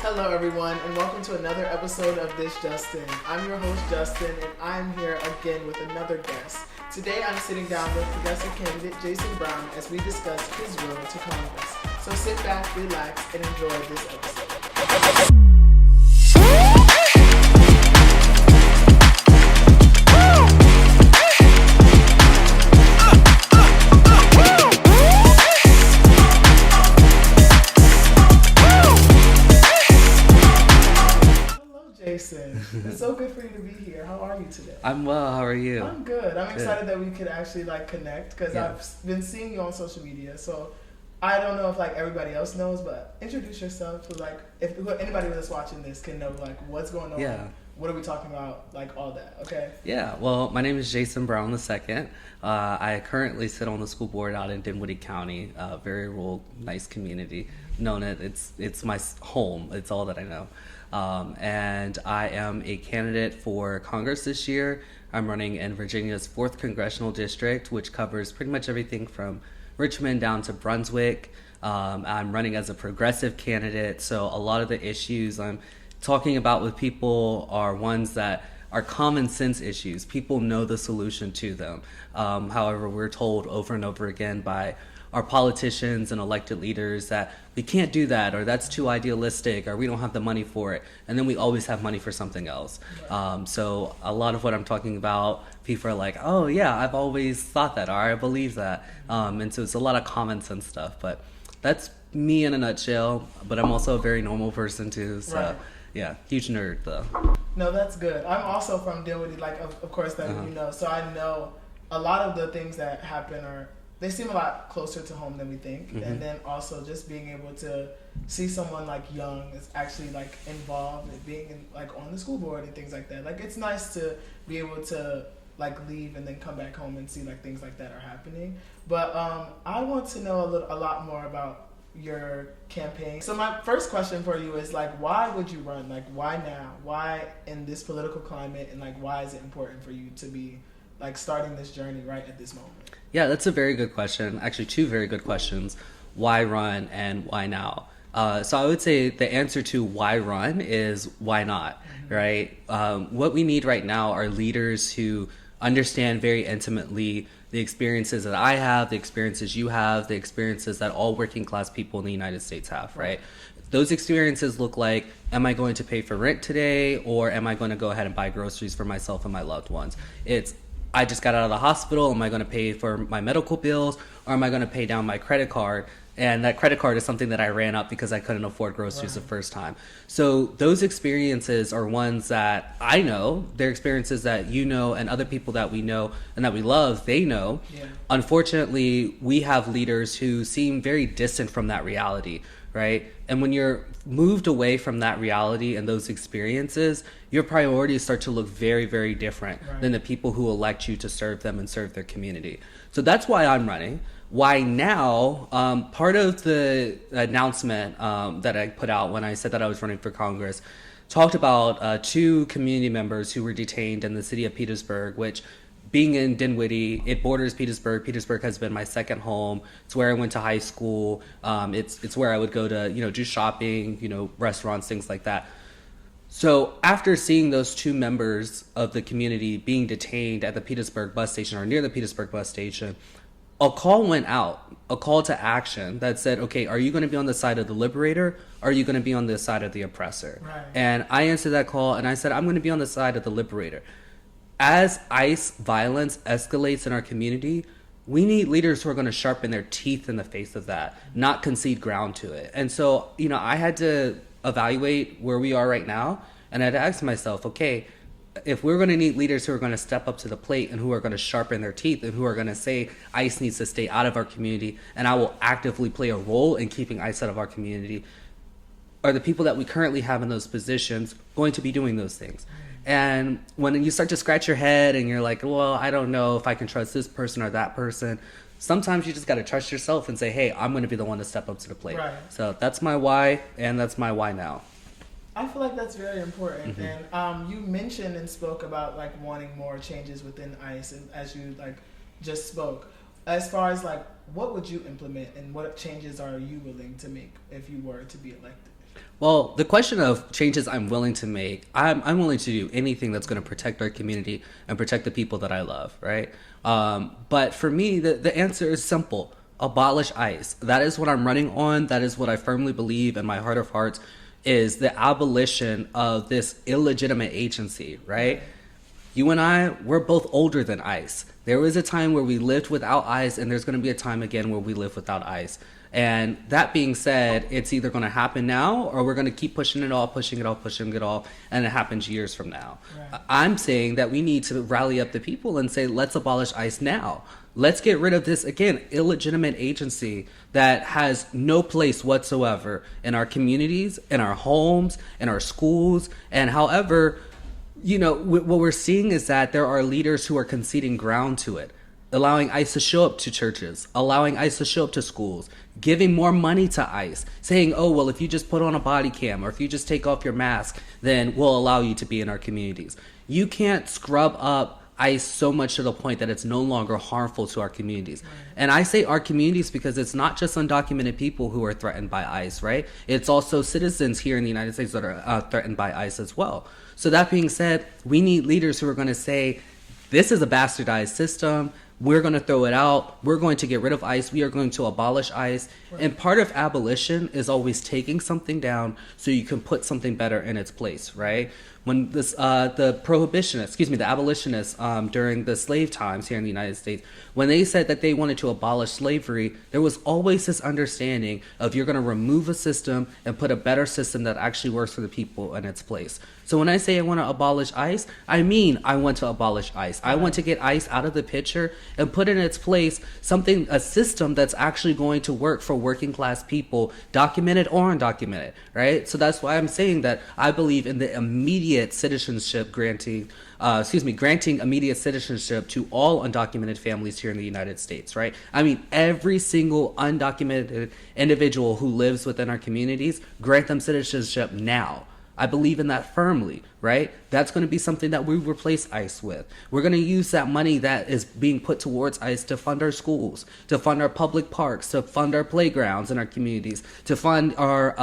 Hello, everyone, and welcome to another episode of This Justin. I'm your host, Justin, and I'm here again with another guest. Today, I'm sitting down with progressive candidate Jason Brown as we discuss his road to Congress. So sit back, relax, and enjoy this episode. Jason, it's so good for you to be here. How are you today? I'm well. How are you? I'm good. I'm excited that we could actually connect because I've been seeing you on social media. So I don't know if everybody else knows, but introduce yourself to if anybody that's watching this can know what's going on. Yeah. What are we talking about? All that. Okay. Yeah. Well, my name is Jason Brown II. I currently sit on the school board out in Dinwiddie County, very rural, nice community. Known it. It's my home. It's all that I know. And I am a candidate for Congress this year. I'm running in Virginia's 4th Congressional District, which covers pretty much everything from Richmond down to Brunswick. I'm running as a progressive candidate, so a lot of the issues I'm talking about with people are ones that are common sense issues. People know the solution to them. However, we're told over and over again by our politicians and elected leaders that we can't do that, or that's too idealistic, or we don't have the money for it, and then we always have money for something else. So a lot of what I'm talking about, people are like, oh yeah, I've always thought that, or I believe that, and so it's a lot of common sense stuff, but that's me in a nutshell. But I'm also a very normal person too, so right. Yeah, huge nerd though. No, that's good. I'm also from Dinwiddie, of course that you know, so I know a lot of the things that happen they seem a lot closer to home than we think. Mm-hmm. And then also just being able to see someone young is actually involved in being on the school board and things like that. It's nice to be able to leave and then come back home and see things like that are happening. But I want to know a lot more about your campaign. So my first question for you is why would you run? Why now? Why in this political climate? And why is it important for you to be starting this journey right at this moment? Yeah, that's a very good question. Actually, two very good questions. Why run and why now? So I would say the answer to why run is why not, mm-hmm. right? What we need right now are leaders who understand very intimately the experiences that I have, the experiences you have, the experiences that all working class people in the United States have, right? Those experiences look like, am I going to pay for rent today, or am I going to go ahead and buy groceries for myself and my loved ones? It's, I just got out of the hospital. Am I going to pay for my medical bills, or am I going to pay down my credit card? And that credit card is something that I ran up because I couldn't afford groceries the first time. So those experiences are ones that I know. They're experiences that you know, and other people that we know and that we love, they know. Yeah. Unfortunately, we have leaders who seem very distant from that reality, right? And when you're moved away from that reality and those experiences, your priorities start to look very, very different than the people who elect you to serve them and serve their community. So that's why I'm running. Why now? Part of the announcement that I put out when I said that I was running for Congress talked about 2 community members who were detained in the city of Petersburg, which, being in Dinwiddie, it borders Petersburg. Petersburg has been my second home. It's where I went to high school. It's where I would go to, do shopping, restaurants, things like that. So after seeing those 2 members of the community being detained at the Petersburg bus station, or near the Petersburg bus station, a call went out, a call to action that said, okay, are you going to be on the side of the liberator, or are you going to be on the side of the oppressor? Right. And I answered that call and I said, I'm going to be on the side of the liberator. As ICE violence escalates in our community, we need leaders who are going to sharpen their teeth in the face of that, not concede ground to it. And so, I had to evaluate where we are right now, and I had to ask myself, okay, if we're going to need leaders who are going to step up to the plate and who are going to sharpen their teeth and who are going to say ICE needs to stay out of our community, and I will actively play a role in keeping ICE out of our community, are the people that we currently have in those positions going to be doing those things? And when you start to scratch your head and you're like, well, I don't know if I can trust this person or that person, sometimes you just got to trust yourself and say, hey, I'm going to be the one to step up to the plate. Right. So that's my why, and that's my why now. I feel like that's very important. Mm-hmm. And you mentioned and spoke about wanting more changes within ICE, and as you just spoke, as far as what would you implement and what changes are you willing to make if you were to be elected? Well, the question of changes I'm willing to make, I'm willing to do anything that's going to protect our community and protect the people that I love, right? But for me, the answer is simple: abolish ICE. That is what I'm running on. That is what I firmly believe in my heart of hearts is the abolition of this illegitimate agency, right? You and I, we're both older than ICE. There was a time where we lived without ICE, and there's going to be a time again where we live without ICE. And that being said, it's either going to happen now or we're going to keep pushing it off, and it happens years from now. Right. I'm saying that we need to rally up the people and say, let's abolish ICE now. Let's get rid of this, again, illegitimate agency that has no place whatsoever in our communities, in our homes, in our schools, and however, what we're seeing is that there are leaders who are conceding ground to it, allowing ICE to show up to churches, allowing ICE to show up to schools, giving more money to ICE, saying, oh, well, if you just put on a body cam or if you just take off your mask, then we'll allow you to be in our communities. You can't scrub up ICE so much to the point that it's no longer harmful to our communities. Right. And I say our communities because it's not just undocumented people who are threatened by ICE, right? It's also citizens here in the United States that are threatened by ICE as well. So that being said, we need leaders who are going to say, this is a bastardized system. We're going to throw it out. We're going to get rid of ICE. We are going to abolish ICE. Right. And part of abolition is always taking something down so you can put something better in its place, right? When the abolitionists during the slave times here in the United States, when they said that they wanted to abolish slavery, there was always this understanding of you're going to remove a system and put a better system that actually works for the people in its place. So when I say I want to abolish ICE, I mean I want to abolish ICE. I want to get ICE out of the picture and put in its place a system that's actually going to work for working class people, documented or undocumented, right? So that's why I'm saying that I believe in the immediate citizenship granting immediate citizenship to all undocumented families here in the United States, right? I mean, every single undocumented individual who lives within our communities, grant them citizenship now. I believe in that firmly, right? That's going to be something that we replace ICE with. We're going to use that money that is being put towards ICE to fund our schools, to fund our public parks, to fund our playgrounds in our communities, to fund our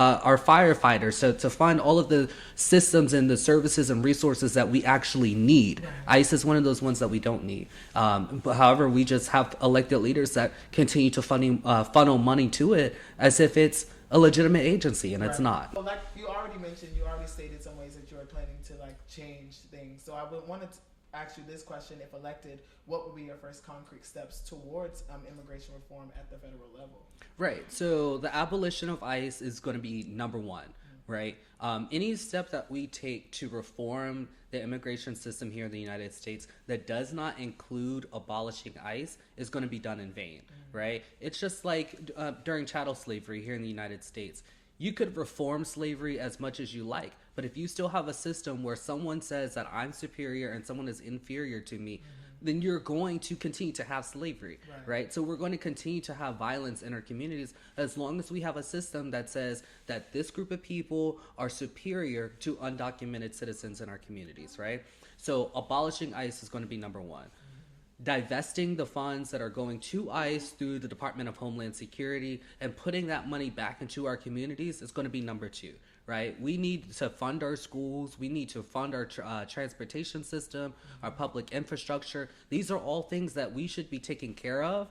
firefighters, to fund all of the systems and the services and resources that we actually need. ICE is one of those ones that we don't need. But however, we just have elected leaders that continue to funnel money to it as if it's a legitimate agency, and it's not. Well, like you already stated some ways that you are planning to change things. So I would want to ask you this question: if elected, what would be your first concrete steps towards immigration reform at the federal level? Right. So the abolition of ICE is going to be number one. Right. Any step that we take to reform the immigration system here in the United States that does not include abolishing ICE is going to be done in vain. Right. It's just like during chattel slavery here in the United States. You could reform slavery as much as you like, but if you still have a system where someone says that I'm superior and someone is inferior to me, then you're going to continue to have slavery, right? So we're going to continue to have violence in our communities as long as we have a system that says that this group of people are superior to undocumented citizens in our communities, right? So abolishing ICE is going to be number one. Divesting the funds that are going to ICE through the Department of Homeland Security and putting that money back into our communities is going to be number two, right? We need to fund our schools. We need to fund our transportation system, our public infrastructure. These are all things that we should be taking care of,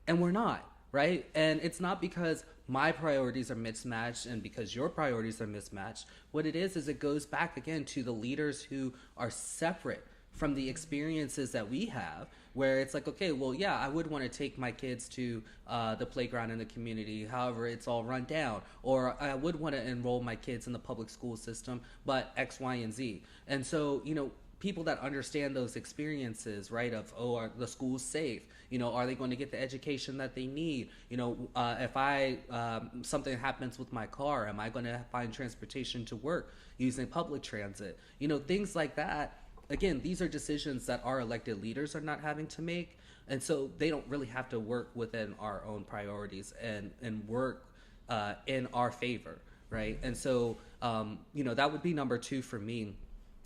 and we're not, right? And it's not because my priorities are mismatched and because your priorities are mismatched. What it is it goes back again to the leaders who are separate from the experiences that we have, where it's like, okay, well, yeah, I would want to take my kids to the playground in the community. However, it's all run down. Or I would want to enroll my kids in the public school system, but X, Y, and Z. And so, people that understand those experiences, right, of, are the schools safe? Are they going to get the education that they need? If something happens with my car, am I going to find transportation to work using public transit? Things like that. Again, these are decisions that our elected leaders are not having to make, and so they don't really have to work within our own priorities and work in our favor, right? And so, that would be number two for me.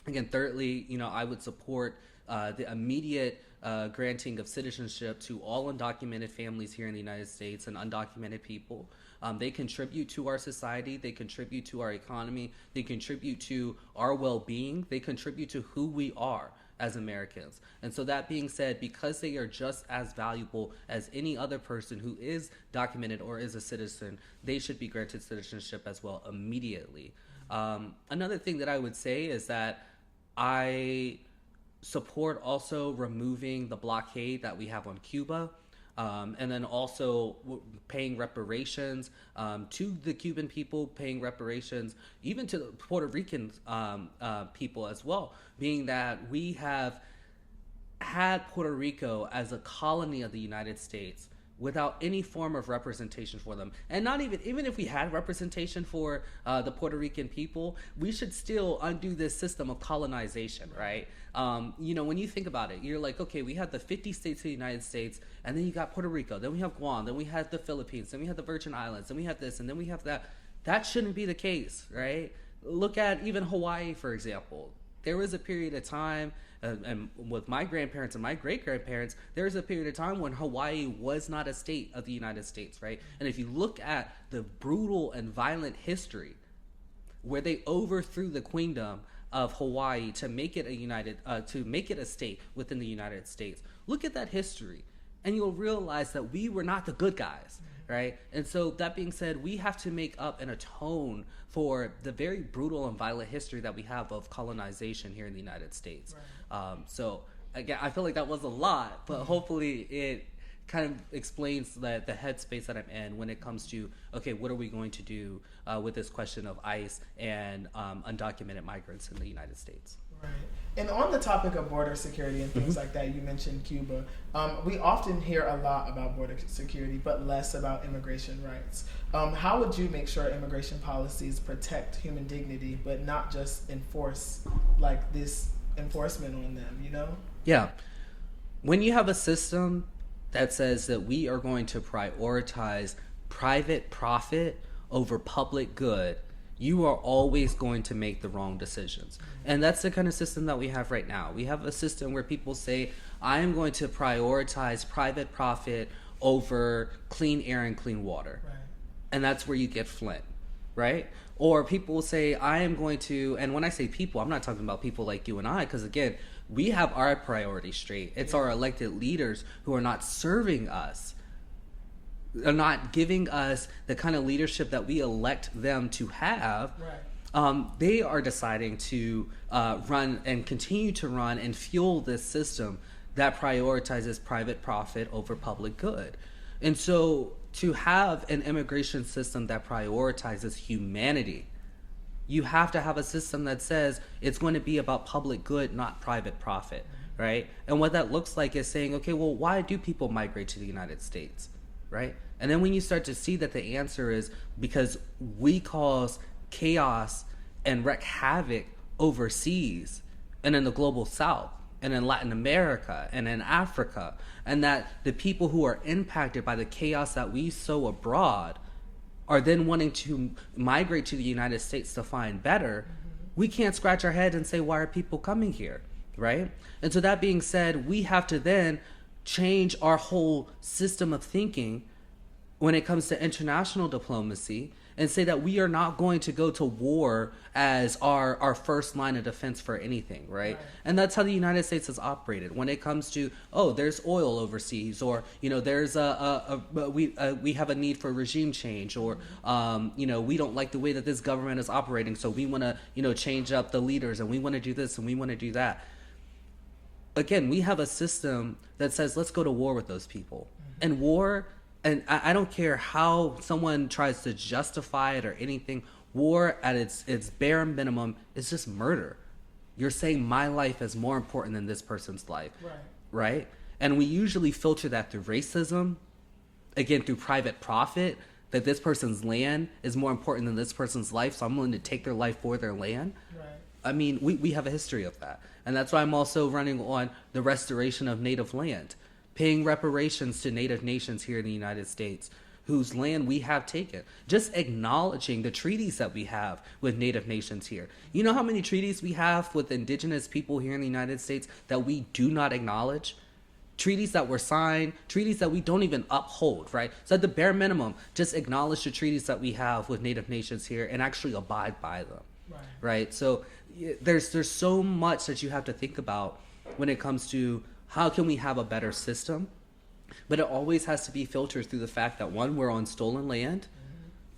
Again, thirdly, I would support the immediate granting of citizenship to all undocumented families here in the United States and undocumented people. They contribute to our society. They contribute to our economy. They contribute to our well-being. They contribute to who we are as Americans. And so that being said, because they are just as valuable as any other person who is documented or is a citizen, they should be granted citizenship as well immediately. Another thing that I would say is that I support also removing the blockade that we have on Cuba. And then also paying reparations to the Cuban people, paying reparations even to the Puerto Rican people as well, being that we have had Puerto Rico as a colony of the United States without any form of representation for them. And not even if we had representation for the Puerto Rican people, we should still undo this system of colonization, right? When you think about it, you're like, okay, we have the 50 states of the United States, and then you got Puerto Rico, then we have Guam, then we have the Philippines, then we have the Virgin Islands, then we have this, and then we have that. That shouldn't be the case, right? Look at even Hawaii, for example. There was a period of time, and with my grandparents and my great-grandparents, there was a period of time when Hawaii was not a state of the United States, right? And if you look at the brutal and violent history where they overthrew the queendom of Hawaii to make it a state within the United States, look at that history, and you'll realize that we were not the good guys. Right? And so that being said, we have to make up and atone for the very brutal and violent history that we have of colonization here in the United States. Right. So again, I feel like that was a lot, but hopefully it kind of explains the headspace that I'm in when it comes to, okay, what are we going to do with this question of ICE and undocumented migrants in the United States? Right. And on the topic of border security and things like that, you mentioned Cuba. We often hear a lot about border security, but less about immigration rights. How would you make sure immigration policies protect human dignity, but not just enforce like this enforcement on them, you know? Yeah. When you have a system that says that we are going to prioritize private profit over public good, you are always going to make the wrong decisions. And that's the kind of system that we have right now. We have a system where people say, I am going to prioritize private profit over clean air and clean water. Right. And that's where you get Flint, right? Or people will say, I am going to, and when I say people, I'm not talking about people like you and I, because again, we have our priorities straight. It's our elected leaders who are not serving us, are not giving us the kind of leadership that we elect them to have. Right. They are deciding to run and continue to run and fuel this system that prioritizes private profit over public good. And so to have an immigration system that prioritizes humanity, you have to have a system that says it's going to be about public good, not private profit, right? And what that looks like is saying, okay, well, why do people migrate to the United States, right? And then when you start to see that the answer is because we cause chaos and wreak havoc overseas and in the global south and in Latin America and in Africa, and that the people who are impacted by the chaos that we sow abroad are then wanting to migrate to the United States to find better, we can't scratch our head and say, why are people coming here, right? And so that being said, we have to then change our whole system of thinking when it comes to international diplomacy and say that we are not going to go to war as our first line of defense for anything, right? And that's how the United States has operated when it comes to, oh, there's oil overseas, or, you know, there's we have a need for regime change, or, we don't like the way that this government is operating, so we want to, change up the leaders, and we want to do this and we want to do that. Again, we have a system that says, let's go to war with those people. And war, and I don't care how someone tries to justify it or anything, war at its bare minimum is just murder. You're saying my life is more important than this person's life. Right? And we usually filter that through racism, again, through private profit, that this person's land is more important than this person's life, so I'm willing to take their life for their land. Right. I mean, we have a history of that. And that's why I'm also running on the restoration of native land, paying reparations to native nations here in the United States whose land we have taken. Just acknowledging the treaties that we have with native nations here. You know how many treaties we have with indigenous people here in the United States that we do not acknowledge? treaties that were signed, treaties that we don't even uphold, right? So at the bare minimum, just acknowledge the treaties that we have with Native nations here and actually abide by them, right? So there's so much that you have to think about when it comes to how can we have a better system, but it always has to be filtered through the fact that, one, we're on stolen land,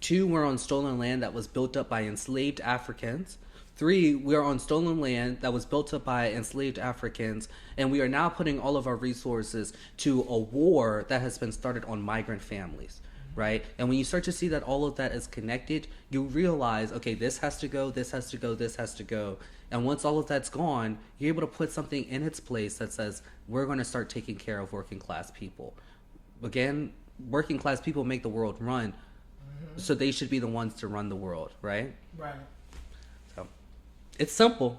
two, we're on stolen land that was built up by enslaved Africans, three, we're on stolen land that was built up by enslaved Africans, and we are now putting all of our resources to a war that has been started on migrant families, right? And when you start to see that all of that is connected, you realize, okay, this has to go, this has to go, this has to go. And once all of that's gone, you're able to put something in its place that says, we're going to start taking care of working class people. Again, working class people make the world run, so they should be the ones to run the world, right? Right. It's simple.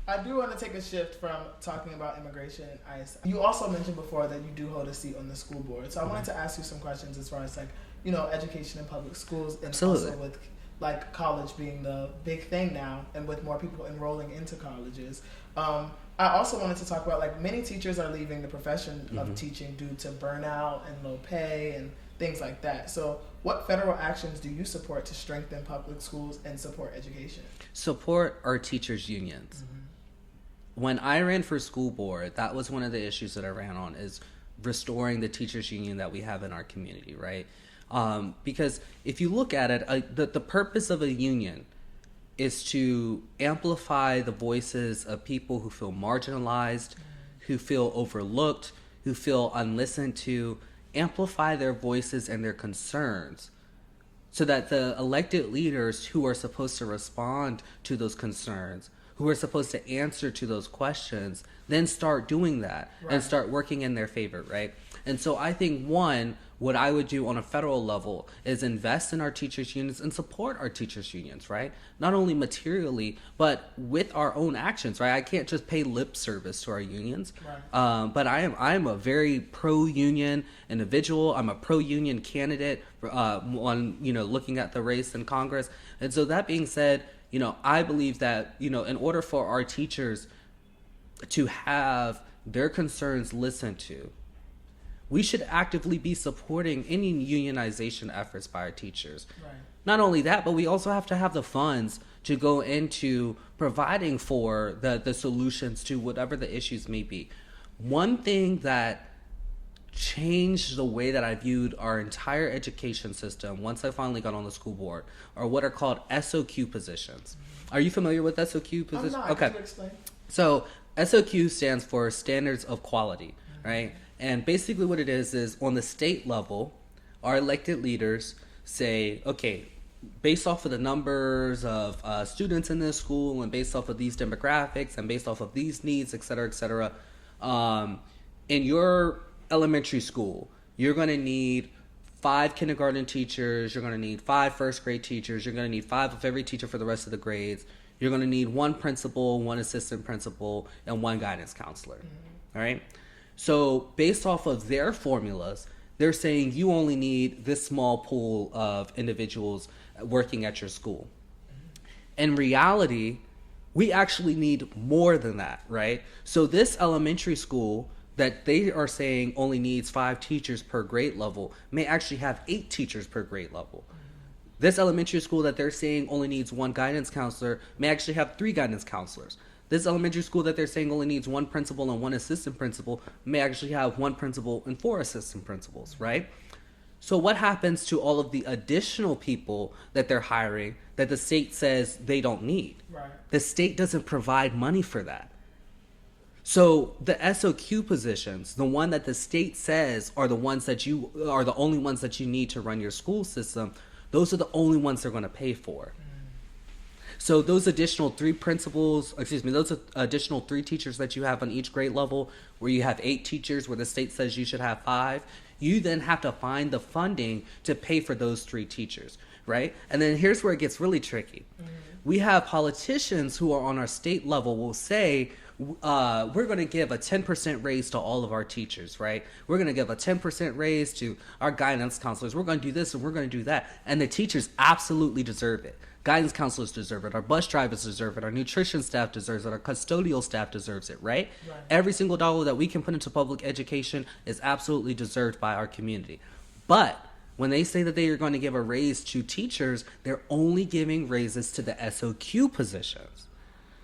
I do want to take a shift from talking about immigration and ICE. You also mentioned before that you do hold a seat on the school board. So I wanted to ask you some questions as far as education in public schools, and Absolutely. also with college being the big thing now, and with more people enrolling into colleges. I also wanted to talk about many teachers are leaving the profession of teaching due to burnout and low pay and things like that. So what federal actions do you support to strengthen public schools and support education? Support our teachers' unions. When I ran for school board, that was one of the issues that I ran on, is restoring the teachers' union that we have in our community, right? Because if you look at it, the purpose of a union is to amplify the voices of people who feel marginalized, who feel overlooked, who feel unlistened to, amplify their voices and their concerns so that the elected leaders who are supposed to respond to those concerns, who are supposed to answer to those questions, then start doing that and start working in their favor, right? And so I think, one, what I would do on a federal level is invest in our teachers' unions and support our teachers' unions, right? Not only materially, but with our own actions, right? I can't just pay lip service to our unions. But I'm a very pro-union individual. I'm a pro-union candidate on, looking at the race in Congress. And so that being said, I believe that, in order for our teachers to have their concerns listened to, we should actively be supporting any unionization efforts by our teachers. Right. Not only that, but we also have to have the funds to go into providing for the solutions to whatever the issues may be. One thing that changed the way that I viewed our entire education system once I finally got on the school board are what are called SOQ positions. Are you familiar with SOQ positions? I'm not. Okay. Could you explain? So SOQ stands for Standards of Quality, right? And basically what it is on the state level, our elected leaders say, okay, based off of the numbers of students in this school and based off of these demographics and based off of these needs, et cetera, in your elementary school, you're going to need 5 kindergarten teachers, you're going to need 5 first grade teachers, you're going to need 5 of every teacher for the rest of the grades, you're going to need 1 principal, 1 assistant principal, and 1 guidance counselor, all right? So based off of their formulas, they're saying you only need this small pool of individuals working at your school. In reality, we actually need more than that, right? So this elementary school that they are saying only needs 5 teachers per grade level may actually have 8 teachers per grade level. This elementary school that they're saying only needs 1 guidance counselor may actually have 3 guidance counselors. This elementary school that they're saying only needs 1 principal and 1 assistant principal may actually have 1 principal and 4 assistant principals, right? So what happens to all of the additional people that they're hiring that the state says they don't need? Right. The state doesn't provide money for that. So the SOQ positions, the one that the state says are the ones that you are the only ones that you need to run your school system, those are the only ones they're going to pay for. So those additional 3 those additional 3 teachers that you have on each grade level, where you have 8 teachers, where the state says you should have 5, you then have to find the funding to pay for those 3 teachers, right? And then here's where it gets really tricky. We have politicians who are on our state level will say, we're going to give a 10% raise to all of our teachers, right? We're going to give a 10% raise to our guidance counselors. We're going to do this and we're going to do that. And the teachers absolutely deserve it. guidance counselors deserve it, our bus drivers deserve it, our nutrition staff deserves it, our custodial staff deserves it, right? Every single dollar that we can put into public education is absolutely deserved by our community. But when they say that they are going to give a raise to teachers, they're only giving raises to the SOQ positions.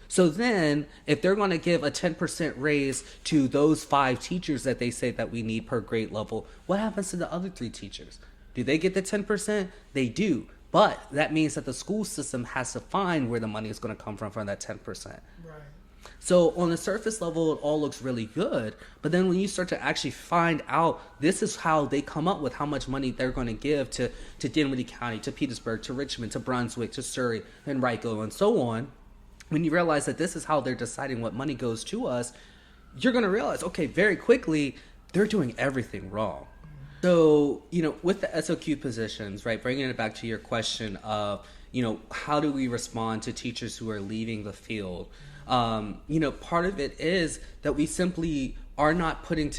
So then, if they're going to give a 10% raise to those 5 teachers that they say that we need per grade level, what happens to the other 3 teachers? Do they get the 10%? They do. But that means that the school system has to find where the money is going to come from that 10%. Right. So on the surface level, it all looks really good. But then when you start to actually find out, this is how they come up with how much money they're going to give to Dinwiddie County, to Petersburg, to Richmond, to Brunswick, to Surrey, and Henrico, and so on. When you realize that this is how they're deciding what money goes to us, you're going to realize, okay, very quickly, they're doing everything wrong. So, with the SOQ positions, right, bringing it back to your question of, how do we respond to teachers who are leaving the field? Part of it is that we simply are not putting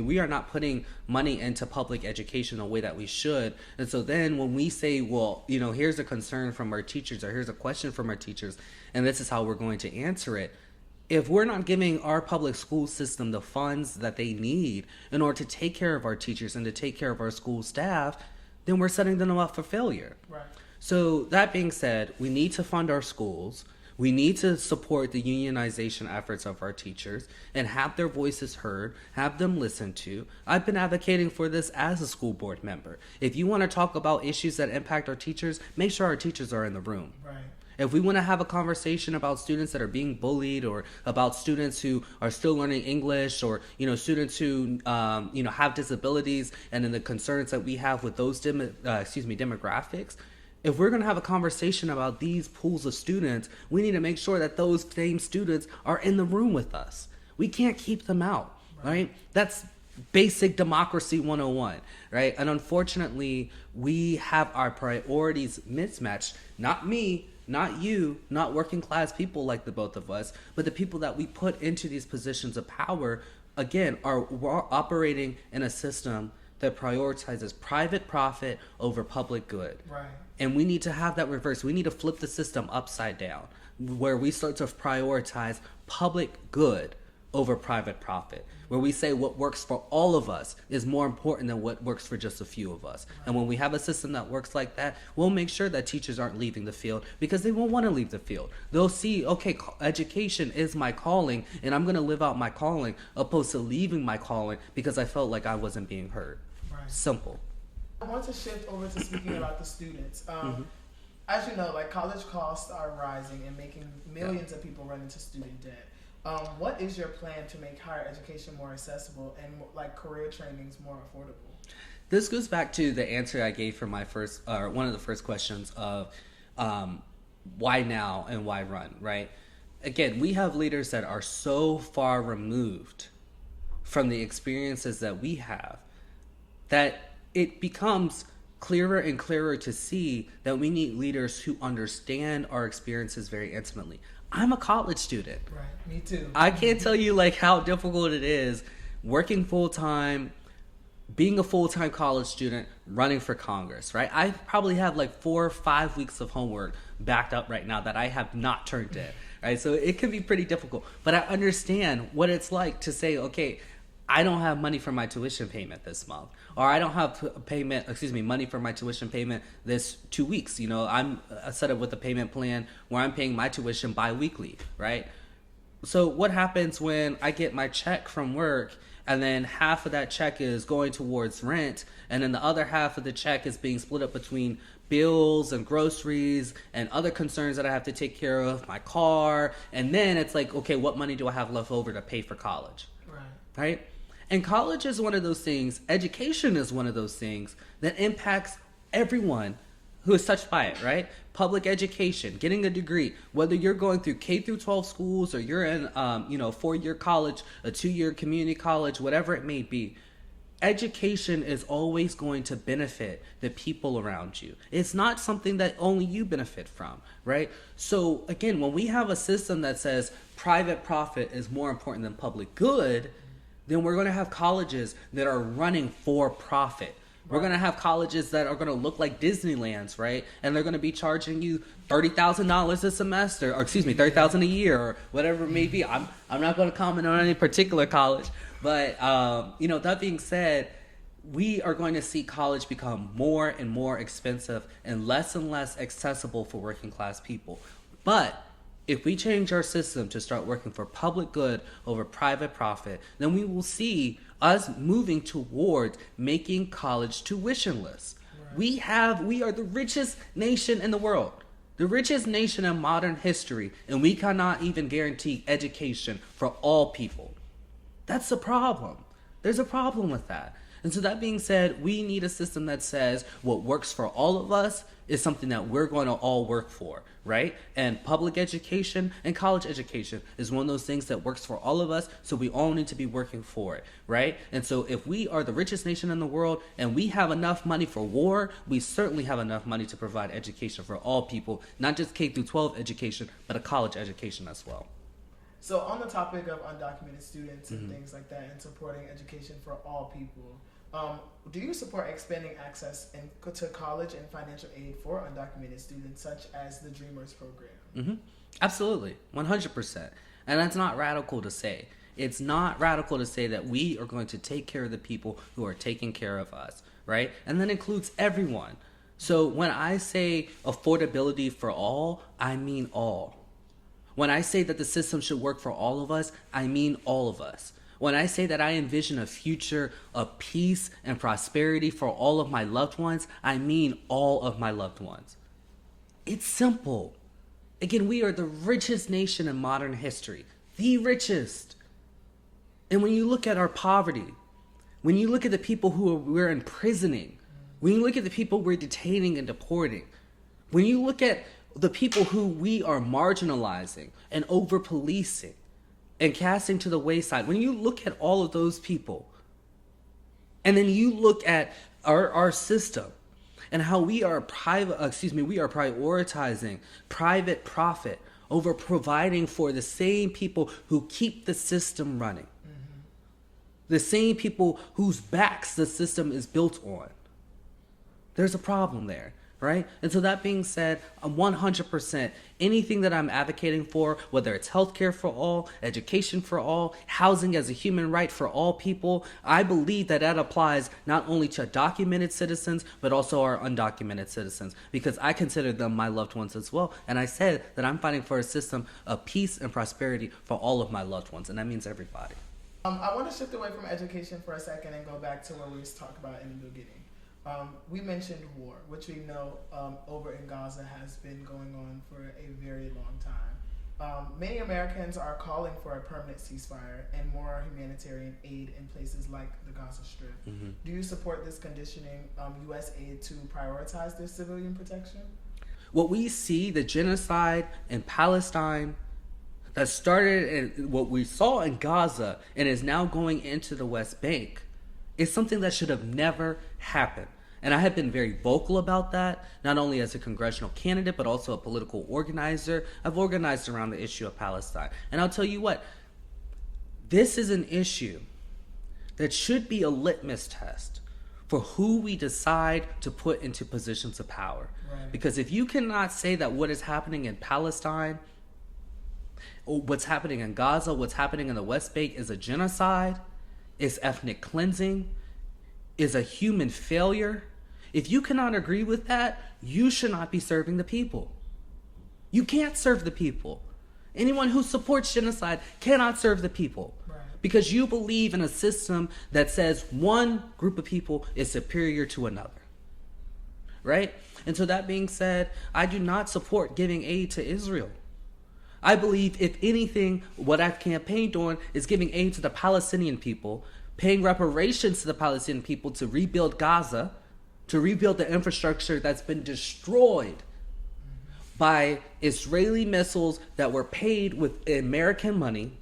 we are not putting money into public education the way that we should. And so then when we say, well, here's a concern from our teachers, or here's a question from our teachers, and this is how we're going to answer it. If we're not giving our public school system the funds that they need in order to take care of our teachers and to take care of our school staff, then we're setting them up for failure. Right. So that being said, we need to fund our schools. We need to support the unionization efforts of our teachers and have their voices heard, have them listened to. I've been advocating for this as a school board member. If you want to talk about issues that impact our teachers, make sure our teachers are in the room. Right. If we want to have a conversation about students that are being bullied, or about students who are still learning English, or students who have disabilities, and then the concerns that we have with those demographics, if we're going to have a conversation about these pools of students, we need to make sure that those same students are in the room with us. We can't keep them out, right? That's basic democracy 101, right? And unfortunately, we have our priorities mismatched. Not me, not you, not working class people like the both of us, but the people that we put into these positions of power, again, are operating in a system that prioritizes private profit over public good. Right. And we need to have that reverse. We need to flip the system upside down, where we start to prioritize public good over private profit, where we say what works for all of us is more important than what works for just a few of us. And when we have a system that works like that, we'll make sure that teachers aren't leaving the field, because they won't want to leave the field. They'll see, okay, education is my calling, and I'm going to live out my calling, opposed to leaving my calling because I felt like I wasn't being heard. Right. Simple. I want to shift over to speaking about the students. As you know, college costs are rising and making millions of people run into student debt. What is your plan to make higher education more accessible and career trainings more affordable? This goes back to the answer I gave for my one of the first questions of why now and why run, right? Again, we have leaders that are so far removed from the experiences that we have that it becomes clearer and clearer to see that we need leaders who understand our experiences very intimately. I'm a college student. Right, me too. I can't tell you how difficult it is working full-time, being a full-time college student, running for Congress, right? I probably have 4 or 5 weeks of homework backed up right now that I have not turned in, right? So it can be pretty difficult, but I understand what it's like to say, okay, I don't have money for my tuition payment this month, or I don't have money for my tuition payment this 2 weeks. I'm set up with a payment plan where I'm paying my tuition bi-weekly, right? So what happens when I get my check from work, and then half of that check is going towards rent, and then the other half of the check is being split up between bills and groceries and other concerns that I have to take care of, my car, and then it's okay, what money do I have left over to pay for college? Right? And college is one of those things, education is one of those things that impacts everyone who is touched by it, right? Public education, getting a degree, whether you're going through K through 12 schools or you're in, 4-year college, a 2-year community college, whatever it may be, education is always going to benefit the people around you. It's not something that only you benefit from, right? So again, when we have a system that says private profit is more important than public good, then we're going to have colleges that are running for profit, We're going to have colleges that are going to look like Disneylands, right? And they're going to be charging you $30,000 a semester, or excuse me, $30,000 a year, or whatever it may be. I'm not going to comment on any particular college, but that being said, we are going to see college become more and more expensive and less accessible for working class people. But if we change our system to start working for public good over private profit, then we will see us moving towards making college tuitionless. Right. We are the richest nation in the world, the richest nation in modern history, and we cannot even guarantee education for all people. That's the problem. There's a problem with that. And so that being said, we need a system that says what works for all of us is something that we're going to all work for, right? And public education and college education is one of those things that works for all of us, so we all need to be working for it, right? And so if we are the richest nation in the world and we have enough money for war, we certainly have enough money to provide education for all people, not just K through 12 education, but a college education as well. So on the topic of undocumented students and things like that and supporting education for all people, do you support expanding access to college and financial aid for undocumented students, such as the Dreamers program? Mm-hmm. Absolutely, 100%. And that's not radical to say. It's not radical to say that we are going to take care of the people who are taking care of us, right? And that includes everyone. So when I say affordability for all, I mean all. When I say that the system should work for all of us, I mean all of us. When I say that I envision a future of peace and prosperity for all of my loved ones, I mean all of my loved ones. It's simple. Again, we are the richest nation in modern history. The richest. And when you look at our poverty, when you look at the people who we're imprisoning, when you look at the people we're detaining and deporting, when you look at the people who we are marginalizing and over-policing and casting to the wayside, when you look at all of those people, and then you look at our system and how we are prioritizing private profit over providing for the same people who keep the system running, the same people whose backs the system is built on, there's a problem there. Right? And so that being said, 100%, anything that I'm advocating for, whether it's healthcare for all, education for all, housing as a human right for all people, I believe that applies not only to documented citizens, but also our undocumented citizens, because I consider them my loved ones as well. And I said that I'm fighting for a system of peace and prosperity for all of my loved ones, and that means everybody. I want to shift away from education for a second and go back to what we talked about in the beginning. We mentioned war, which we know over in Gaza has been going on for a very long time. Many Americans are calling for a permanent ceasefire and more humanitarian aid in places like the Gaza Strip. Mm-hmm. Do you support this conditioning U.S. aid to prioritize their civilian protection? What we see, the genocide in Palestine that started in what we saw in Gaza and is now going into the West Bank, is something that should have never happened. And I have been very vocal about that, not only as a congressional candidate, but also a political organizer. I've organized around the issue of Palestine. And I'll tell you what, this is an issue that should be a litmus test for who we decide to put into positions of power. Right. Because if you cannot say that what is happening in Palestine, or what's happening in Gaza, what's happening in the West Bank is a genocide, is ethnic cleansing, is a human failure, if you cannot agree with that, you should not be serving the people. You can't serve the people. Anyone who supports genocide cannot serve the people. Right. Because you believe in a system that says one group of people is superior to another. Right? And so that being said, I do not support giving aid to Israel. I believe, if anything, what I've campaigned on is giving aid to the Palestinian people, paying reparations to the Palestinian people to rebuild Gaza, to rebuild the infrastructure that's been destroyed by Israeli missiles that were paid with American money.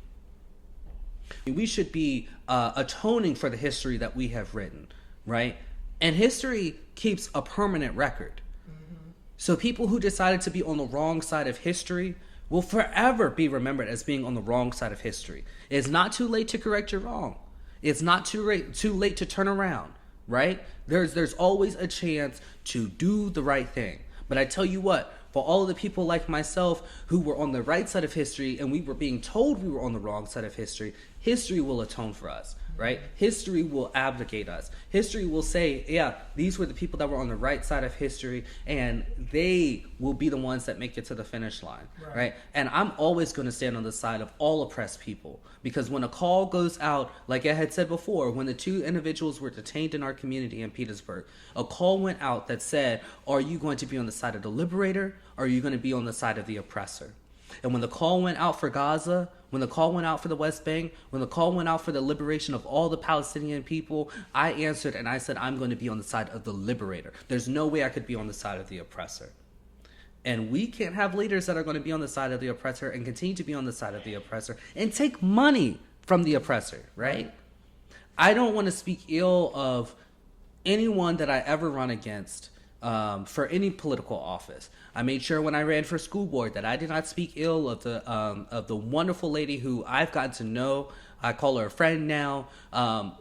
We should be atoning for the history that we have written, right? And history keeps a permanent record. Mm-hmm. So people who decided to be on the wrong side of history will forever be remembered as being on the wrong side of history. It's not too late to correct your wrong. It's not too late to turn around, right? There's always a chance to do the right thing. But I tell you what, for all of the people like myself who were on the right side of history and we were being told we were on the wrong side of history, history will atone for us, right? History will abdicate us. History will say, yeah, these were the people that were on the right side of history, and they will be the ones that make it to the finish line, right? And I'm always going to stand on the side of all oppressed people, because when a call goes out, like I had said before, when the 2 individuals were detained in our community in Petersburg, a call went out that said, are you going to be on the side of the liberator, or are you going to be on the side of the oppressor? And when the call went out for Gaza, when the call went out for the West Bank, when the call went out for the liberation of all the Palestinian people, I answered and I said, I'm going to be on the side of the liberator. There's no way I could be on the side of the oppressor. And we can't have leaders that are going to be on the side of the oppressor and continue to be on the side of the oppressor and take money from the oppressor, right? I don't want to speak ill of anyone that I ever run against for any political office. I made sure when I ran for school board that I did not speak ill of the wonderful lady who I've gotten to know. I call her a friend now.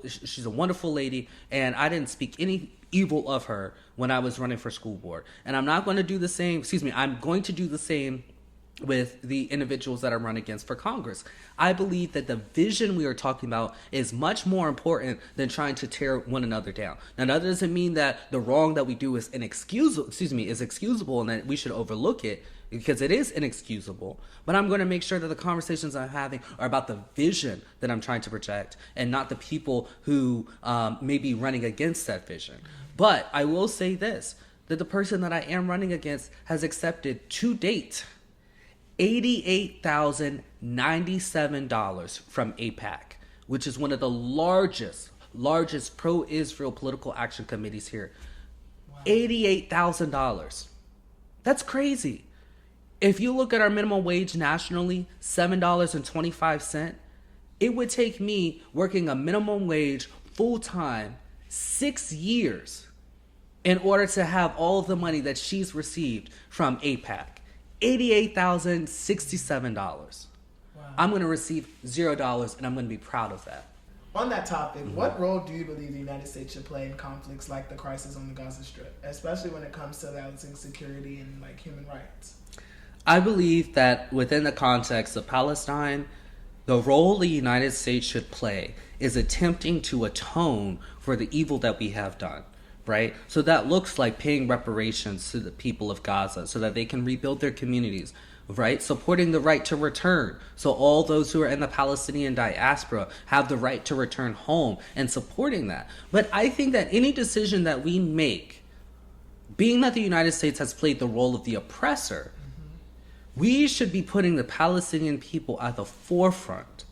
She's a wonderful lady, and I didn't speak any evil of her when I was running for school board. And I'm not going to do the same. I'm going to do the same with the individuals that I run against for Congress. I believe that the vision we are talking about is much more important than trying to tear one another down. Now, that doesn't mean that the wrong that we do is excusable and that we should overlook it, because it is inexcusable. But I'm going to make sure that the conversations I'm having are about the vision that I'm trying to project and not the people who may be running against that vision. But I will say this, that the person that I am running against has accepted to date $88,097 from AIPAC, which is one of the largest pro-Israel political action committees here. Wow. $88,000. That's crazy. If you look at our minimum wage nationally, $7.25, it would take me working a minimum wage full-time 6 years in order to have all of the money that she's received from AIPAC. $88,067. Wow. I'm going to receive $0, and I'm going to be proud of that. On that topic, what role do you believe the United States should play in conflicts like the crisis on the Gaza Strip, especially when it comes to balancing security and human rights? I believe that within the context of Palestine, the role the United States should play is attempting to atone for the evil that we have done. Right? So that looks like paying reparations to the people of Gaza so that they can rebuild their communities, right? Supporting the right to return. So all those who are in the Palestinian diaspora have the right to return home, and supporting that. But I think that any decision that we make, being that the United States has played the role of the oppressor, we should be putting the Palestinian people at the forefront,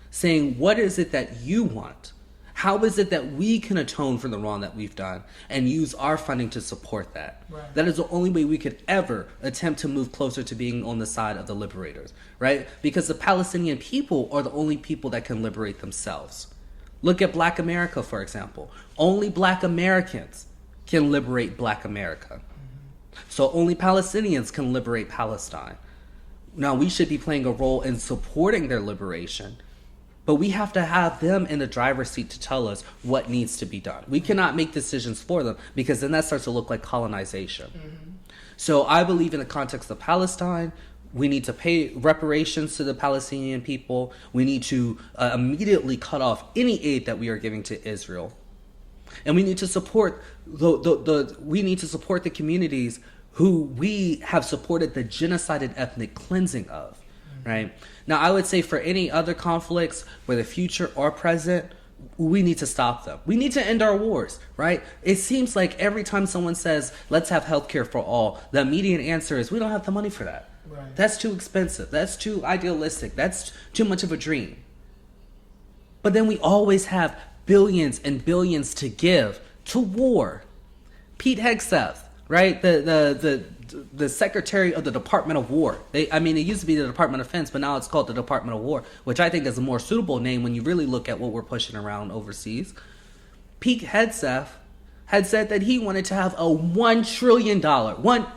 saying, what is it that you want? How is it that we can atone for the wrong that we've done and use our funding to support that? Right. That is the only way we could ever attempt to move closer to being on the side of the liberators, right? Because the Palestinian people are the only people that can liberate themselves. Look at Black America, for example. Only Black Americans can liberate Black America. So only Palestinians can liberate Palestine. Now, we should be playing a role in supporting their liberation, but we have to have them in the driver's seat to tell us what needs to be done. We cannot make decisions for them, because then that starts to look like colonization. So I believe in the context of Palestine, we need to pay reparations to the Palestinian people. We need to immediately cut off any aid that we are giving to Israel. And we need to support the communities who we have supported the genocide and ethnic cleansing of. Right? Now, I would say for any other conflicts, whether future or present, we need to stop them. We need to end our wars, right? It seems like every time someone says, let's have healthcare for all, the immediate answer is, we don't have the money for that. Right. That's too expensive. That's too idealistic. That's too much of a dream. But then we always have billions and billions to give to war. Pete Hegseth, right? The Secretary of the Department of War. It used to be the Department of Defense, but now it's called the Department of War, which I think is a more suitable name when you really look at what we're pushing around overseas. Pete Hegseth had said that he wanted to have a $1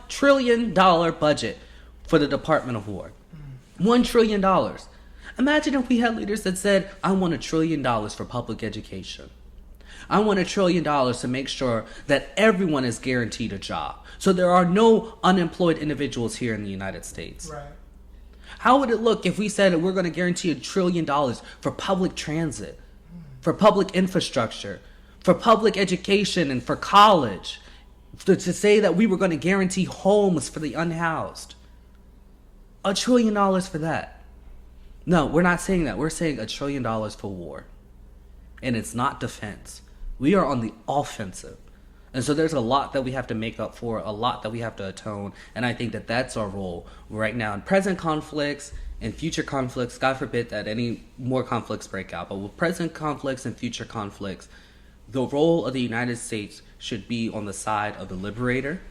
trillion budget for the Department of War. $1 trillion. Imagine if we had leaders that said, I want $1 trillion for public education. I want $1 trillion to make sure that everyone is guaranteed a job. So there are no unemployed individuals here in the United States. Right. How would it look if we said we're going to guarantee $1 trillion for public transit, for public infrastructure, for public education, and for college? To say that we were going to guarantee homes for the unhoused. $1 trillion for that. No, we're not saying that. We're saying $1 trillion for war. And it's not defense. We are on the offensive. And so there's a lot that we have to make up for, a lot that we have to atone. And I think that that's our role right now in present conflicts and future conflicts. God forbid that any more conflicts break out. But with present conflicts and future conflicts, the role of the United States should be on the side of the liberator.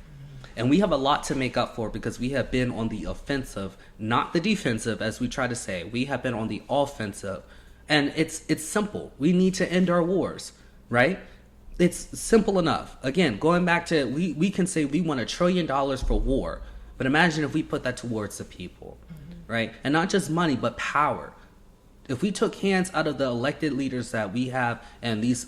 And we have a lot to make up for because we have been on the offensive, not the defensive, as we try to say. We have been on the offensive. And it's simple. We need to end our wars, right? It's simple enough. Again, going back to, we can say we want $1 trillion for war. But imagine if we put that towards the people, right? And not just money, but power. If we took hands out of the elected leaders that we have and these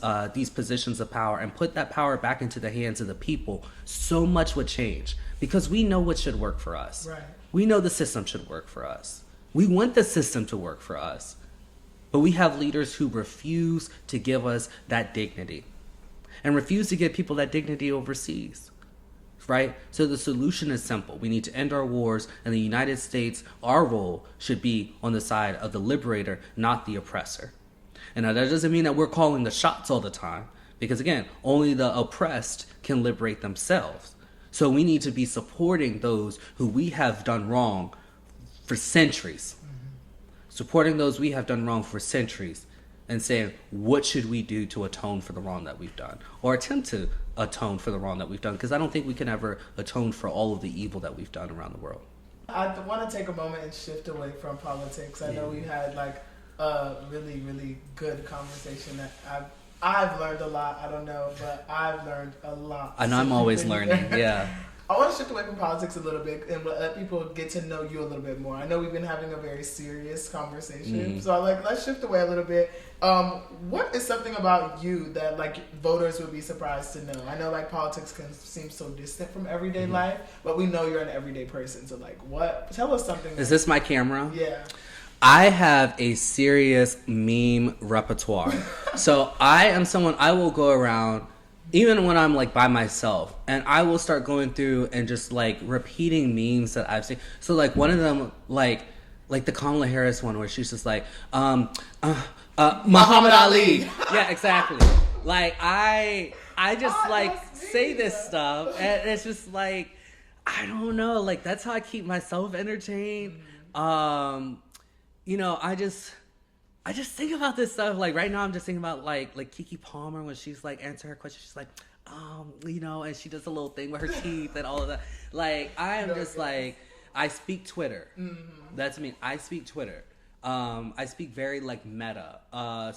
positions of power and put that power back into the hands of the people, so much would change because we know what should work for us. Right. We know the system should work for us. We want the system to work for us. But we have leaders who refuse to give us that dignity and refuse to give people that dignity overseas. Right? So the solution is simple. We need to end our wars, and the United States, our role should be on the side of the liberator, not the oppressor. And now that doesn't mean that we're calling the shots all the time, because again, only the oppressed can liberate themselves. So we need to be supporting those who we have done wrong for centuries. Supporting those we have done wrong for centuries. And saying, what should we do to atone for the wrong that we've done? Or attempt to atone for the wrong that we've done. Because I don't think we can ever atone for all of the evil that we've done around the world. I want to take a moment and shift away from politics. I know we had like a really, really good conversation that I've learned a lot. I don't know, but I've learned a lot. I know I'm always learning, yeah. I want to shift away from politics a little bit and let people get to know you a little bit more. I know we've been having a very serious conversation, so let's shift away a little bit. What is something about you that like voters would be surprised to know? I know like politics can seem so distant from everyday life, but we know you're an everyday person. So like, what? Tell us something. Is this my camera? Yeah. I have a serious meme repertoire. So I am someone, I will go around even when I'm like by myself, and I will start going through and just like repeating memes that I've seen. So like one of them, like the Kamala Harris one where she's just like, Muhammad Ali. Yeah, exactly. Like I just like say this stuff, and it's just like, I don't know, like that's how I keep myself entertained. You know, I just think about this stuff. Like right now, I'm just thinking about like Kiki Palmer when she's like answering her question. She's like, you know, and she does a little thing with her teeth and all of that. Like I am just like, I speak Twitter. That's me. I speak Twitter. I speak very like meta.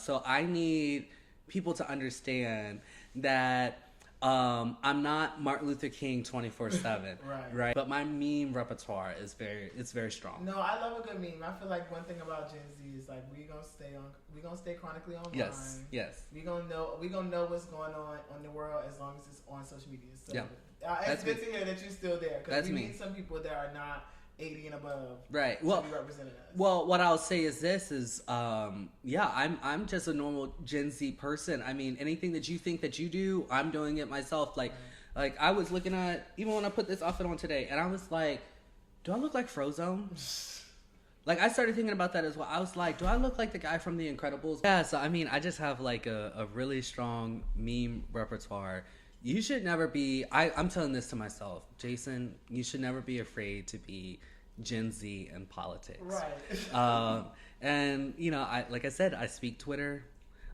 So I need people to understand that I'm not Martin Luther King 24/7, right? But my meme repertoire is very strong. No, I love a good meme. I feel like one thing about Gen Z is like we gonna stay chronically online. Yes. We gonna know what's going on in the world as long as it's on social media. So Yeah. It's good to hear that you're still there because we me. need some people that are not 80 and above. Right. Well, to be representing us. Well, what I'll say is this is, I'm just a normal Gen Z person. I mean, anything that you think that you do, I'm doing it myself. Like I was looking at, even when I put this outfit on today, and I was like, do I look like Frozone? Like, I started thinking about that as well. I was like, do I look like the guy from The Incredibles? Yeah, so, I mean, I just have, like, a really strong meme repertoire. You should never be, I'm telling this to myself, Jason, you should never be afraid to be Gen Z in politics. Right. And, you know, like I said, I speak Twitter.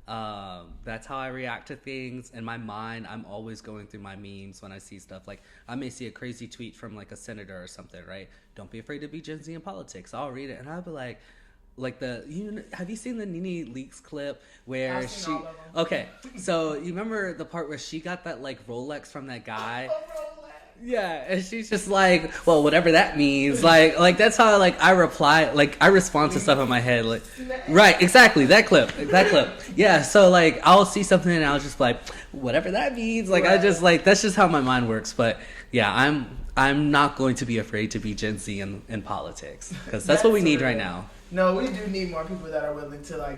That's how I react to things. In my mind, I'm always going through my memes when I see stuff. Like, I may see a crazy tweet from, like, a senator or something, right? Don't be afraid to be Gen Z in politics. I'll read it, and I'll be like have you seen the Nene Leakes clip where she? Okay, so you remember the part where she got that like Rolex from that guy? Yeah, and she's just like, well, whatever that means. Like that's how I reply, I respond to stuff in my head. Like, right, exactly, that clip. Yeah, so I'll see something and I'll just be like, whatever that means. I just that's just how my mind works. But yeah, I'm not going to be afraid to be Gen Z in politics because that's what we need right now. No, we do need more people that are willing to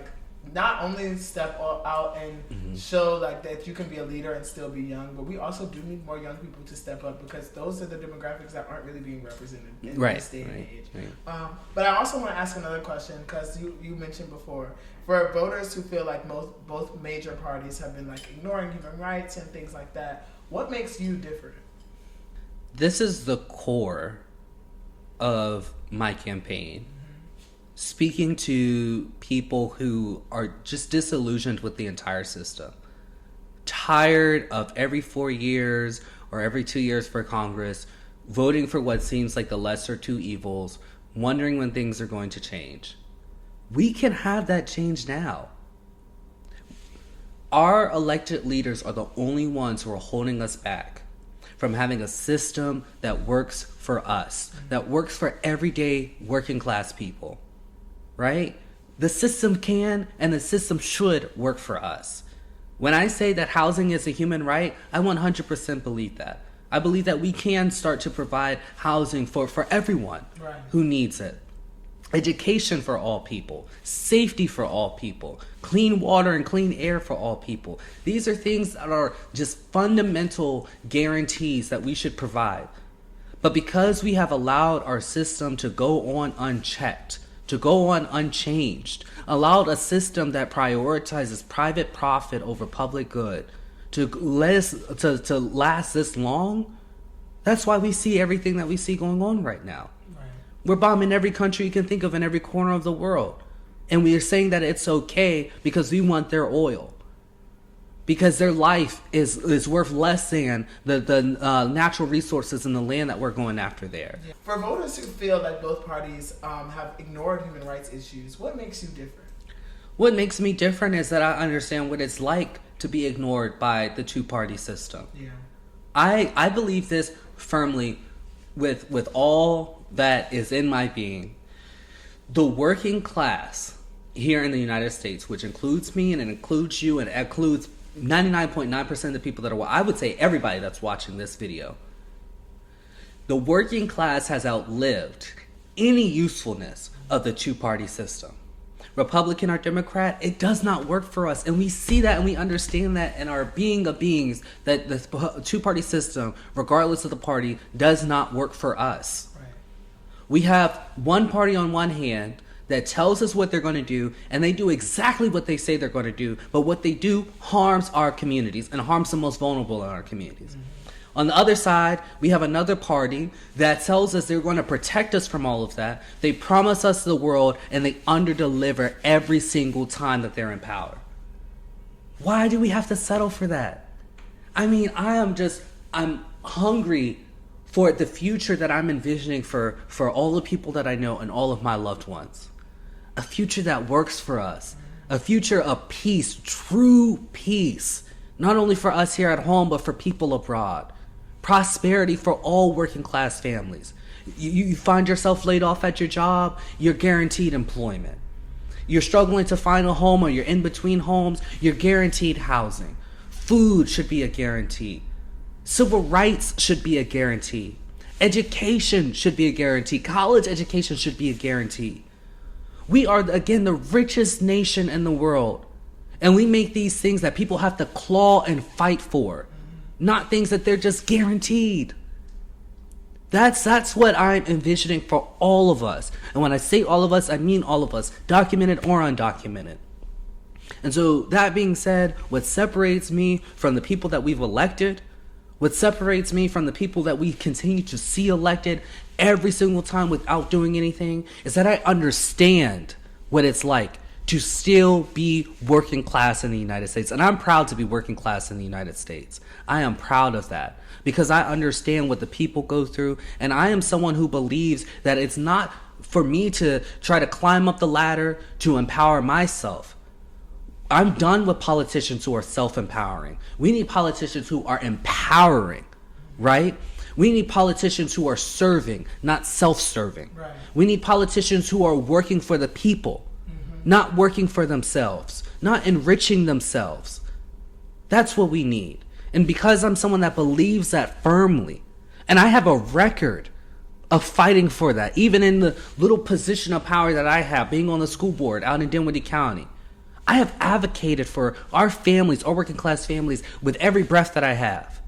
not only step out and show that you can be a leader and still be young, but we also do need more young people to step up because those are the demographics that aren't really being represented in this day and age. Right. But I also want to ask another question because you mentioned before, for voters who feel like both major parties have been ignoring human rights and things like that, what makes you different? This is the core of my campaign. Speaking to people who are just disillusioned with the entire system, tired of every 4 years or every 2 years for Congress, voting for what seems like the lesser two evils, wondering when things are going to change. We can have that change now. Our elected leaders are the only ones who are holding us back from having a system that works for us, that works for everyday working class people. Right? The system can and the system should work for us. When I say that housing is a human right, I 100% believe that. I believe that we can start to provide housing for everyone who needs it. Education for all people, safety for all people, clean water and clean air for all people. These are things that are just fundamental guarantees that we should provide. But because we have allowed our system to go on unchecked, to go on unchanged, allowed a system that prioritizes private profit over public good to last this long, that's why we see everything that we see going on right now. Right. We're bombing every country you can think of in every corner of the world. And we are saying that it's okay because we want their oil. Because their life is worth less than the natural resources in the land that we're going after there. For voters who feel that both parties have ignored human rights issues, what makes you different? What makes me different is that I understand what it's like to be ignored by the two-party system. Yeah. I believe this firmly with all that is in my being. The working class here in the United States, which includes me and it includes you and it includes 99.9% of the people that are, I would say everybody that's watching this video. The working class has outlived any usefulness of the two-party system. Republican or Democrat, it does not work for us. And we see that and we understand that in our being of beings that the two-party system, regardless of the party, does not work for us. Right. We have one party on one hand that tells us what they're going to do, and they do exactly what they say they're going to do, but what they do harms our communities and harms the most vulnerable in our communities. Mm-hmm. On the other side, we have another party that tells us they're going to protect us from all of that. They promise us the world, and they underdeliver every single time that they're in power. Why do we have to settle for that? I mean, I'm hungry for the future that I'm envisioning for all the people that I know and all of my loved ones. A future that works for us. A future of peace, true peace. Not only for us here at home, but for people abroad. Prosperity for all working class families. You find yourself laid off at your job, you're guaranteed employment. You're struggling to find a home or you're in between homes, you're guaranteed housing. Food should be a guarantee. Civil rights should be a guarantee. Education should be a guarantee. College education should be a guarantee. We are, again, the richest nation in the world. And we make these things that people have to claw and fight for. Not things that they're just guaranteed. That's what I'm envisioning for all of us. And when I say all of us, I mean all of us, documented or undocumented. And so that being said, what separates me from the people that we've elected, what separates me from the people that we continue to see elected every single time without doing anything, is that I understand what it's like to still be working class in the United States. And I'm proud to be working class in the United States. I am proud of that because I understand what the people go through. And I am someone who believes that it's not for me to try to climb up the ladder to empower myself. I'm done with politicians who are self-empowering. We need politicians who are empowering, right? We need politicians who are serving, not self-serving. Right. We need politicians who are working for the people, not working for themselves, not enriching themselves. That's what we need. And because I'm someone that believes that firmly, and I have a record of fighting for that, even in the little position of power that I have, being on the school board out in Dinwiddie County, I have advocated for our families, our working class families, with every breath that I have.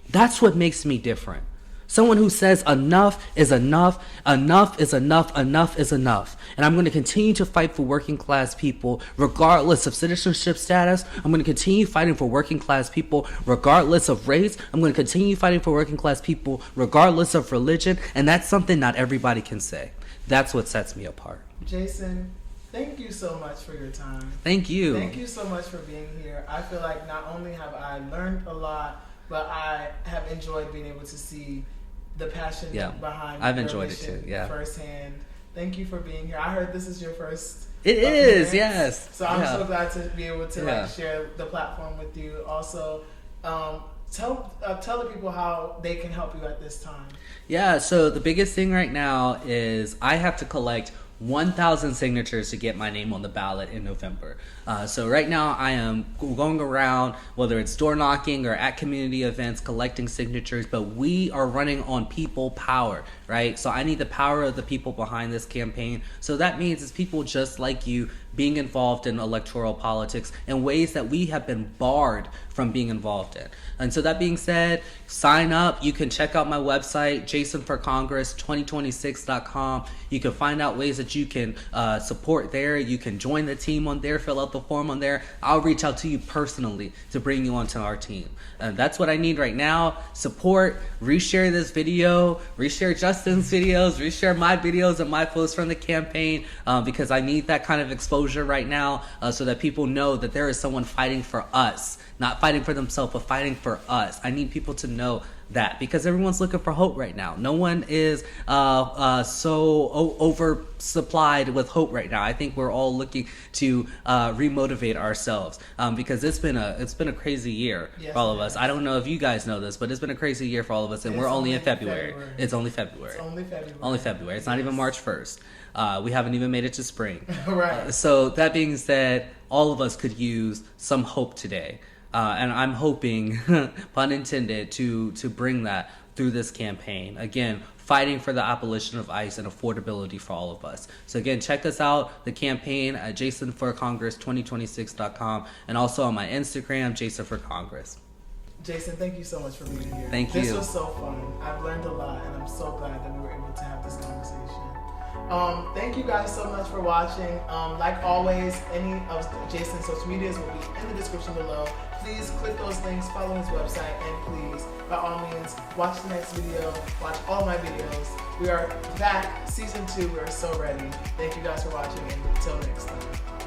That's what makes me different. Someone who says enough is enough, enough is enough, enough is enough. And I'm going to continue to fight for working class people regardless of citizenship status. I'm going to continue fighting for working class people regardless of race. I'm going to continue fighting for working class people regardless of religion. And that's something not everybody can say. That's what sets me apart. Jason, thank you so much for your time. Thank you. Thank you so much for being here. I feel like not only have I learned a lot, but I have enjoyed being able to see the passion behind I've your enjoyed it mission too. Yeah. firsthand. Thank you for being here. I heard this is your first. It is, yes. So I'm so glad to be able to like share the platform with you. Also, tell the people how they can help you at this time. Yeah. So the biggest thing right now is I have to collect 1,000 signatures to get my name on the ballot in November. So right now I am going around, whether it's door knocking or at community events, collecting signatures, but we are running on people power, right? So I need the power of the people behind this campaign. So that means it's people just like you being involved in electoral politics in ways that we have been barred from being involved in. And so that being said, sign up. You can check out my website, jasonforcongress2026.com. You can find out ways that you can support there. You can join the team on there, fill out the form on there. I'll reach out to you personally to bring you onto our team. And that's what I need right now. Support, reshare this video, reshare Justin's videos, reshare my videos and my posts from the campaign because I need that kind of exposure right now so that people know that there is someone fighting for us, not fighting for themselves, but fighting for us. I need people to know that because everyone's looking for hope right now. No one is so oversupplied with hope right now. I think we're all looking to remotivate ourselves because it's been a crazy year for all of us. I don't know if you guys know this, but it's been a crazy year for all of us, and we're only in February. It's only February. Only February. It's not even March 1st. We haven't even made it to spring. Right. So that being said, all of us could use some hope today. And I'm hoping, pun intended, to bring that through this campaign. Again, fighting for the abolition of ICE and affordability for all of us. So again, check us out, the campaign at jasonforcongress2026.com and also on my Instagram, jasonforcongress. Jason, thank you so much for being here. Thank you. This was so fun. I've learned a lot, and I'm so glad that we were able to have this conversation. Thank you guys so much for watching. Like always, any of Jason's social medias will be in the description below. Please click those links, follow his website, and please, by all means, watch the next video, watch all my videos. We are back, season 2, we are so ready. Thank you guys for watching, and until next time.